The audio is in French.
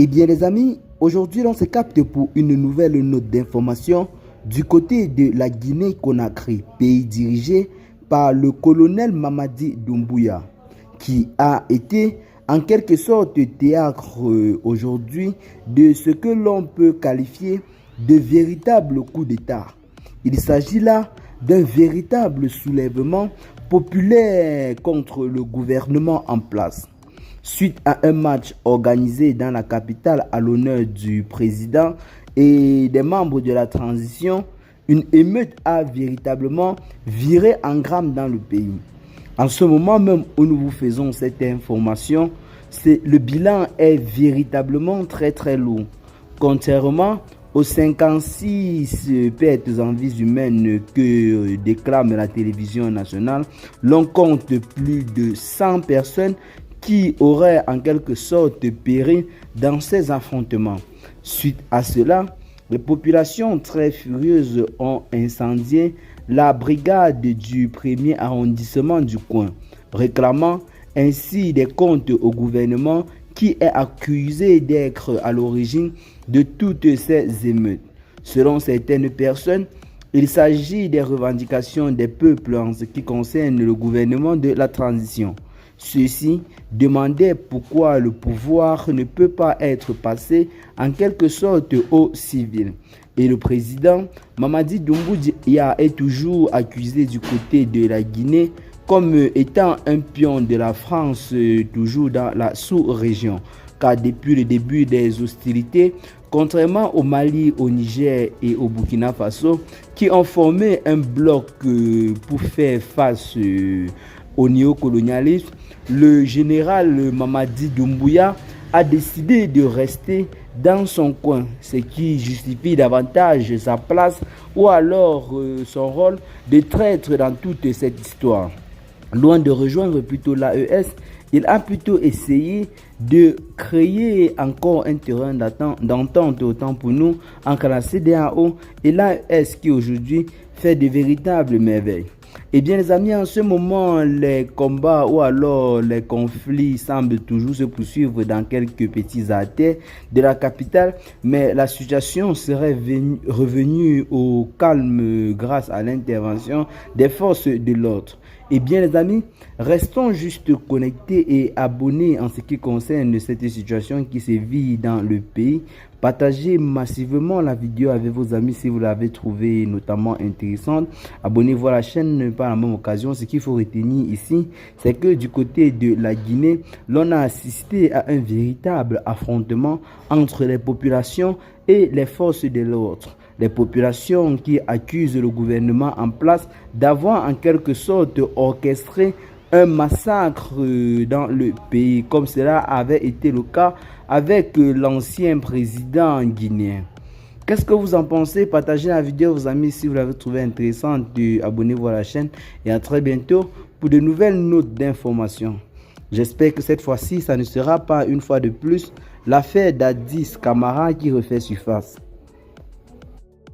Eh bien les amis, aujourd'hui on se capte pour une nouvelle note d'information du côté de la Guinée-Conakry, pays dirigé par le colonel Mamadi Doumbouya, qui a été en quelque sorte théâtre aujourd'hui de ce que l'on peut qualifier de véritable coup d'État. Il s'agit là d'un véritable soulèvement populaire contre le gouvernement en place. Suite à un match organisé dans la capitale à l'honneur du président et des membres de la transition, une émeute a véritablement viré en gramme dans le pays. En ce moment même où nous vous faisons cette information, le bilan est véritablement très lourd. Contrairement aux 56 pertes en vies humaines que déclame la télévision nationale, l'on compte plus de 100 personnes qui auraient en quelque sorte péri dans ces affrontements. Suite à cela, les populations très furieuses ont incendié la brigade du premier arrondissement du coin, réclamant ainsi des comptes au gouvernement qui est accusé d'être à l'origine de toutes ces émeutes. Selon certaines personnes, il s'agit des revendications des peuples en ce qui concerne le gouvernement de la transition. Ceux-ci demandaient pourquoi le pouvoir ne peut pas être passé en quelque sorte aux civils. Et le président Mamadi Doumbouya est toujours accusé du côté de la Guinée comme étant un pion de la France, toujours dans la sous-région. Car depuis le début des hostilités, contrairement au Mali, au Niger et au Burkina Faso, qui ont formé un bloc pour faire face au néocolonialisme, le général Mamadi Doumbouya a décidé de rester dans son coin, ce qui justifie davantage sa place ou alors son rôle de traître dans toute cette histoire. Loin de rejoindre plutôt l'AES, il a plutôt essayé de créer encore un terrain d'entente autant pour nous entre la CEDEAO et l'AES qui aujourd'hui fait de véritables merveilles. Eh bien les amis, en ce moment, les combats ou alors les conflits semblent toujours se poursuivre dans quelques petits artères de la capitale, mais la situation serait revenue au calme grâce à l'intervention des forces de l'ordre. Eh bien les amis, restons juste connectés et abonnés en ce qui concerne cette situation qui se vit dans le pays. Partagez massivement la vidéo avec vos amis si vous l'avez trouvée notamment intéressante. Abonnez-vous à la chaîne par la même occasion. Ce qu'il faut retenir ici, c'est que du côté de la Guinée, l'on a assisté à un véritable affrontement entre les populations et les forces de l'ordre. Les populations qui accusent le gouvernement en place d'avoir en quelque sorte orchestré un massacre dans le pays, comme cela avait été le cas avec l'ancien président guinéen. Qu'est-ce que vous en pensez? Partagez la vidéo vos amis si vous l'avez trouvée intéressante. Abonnez-vous à la chaîne et à très bientôt pour de nouvelles notes d'information. J'espère que cette fois-ci, ça ne sera pas une fois de plus l'affaire d'Addis Camara qui refait surface.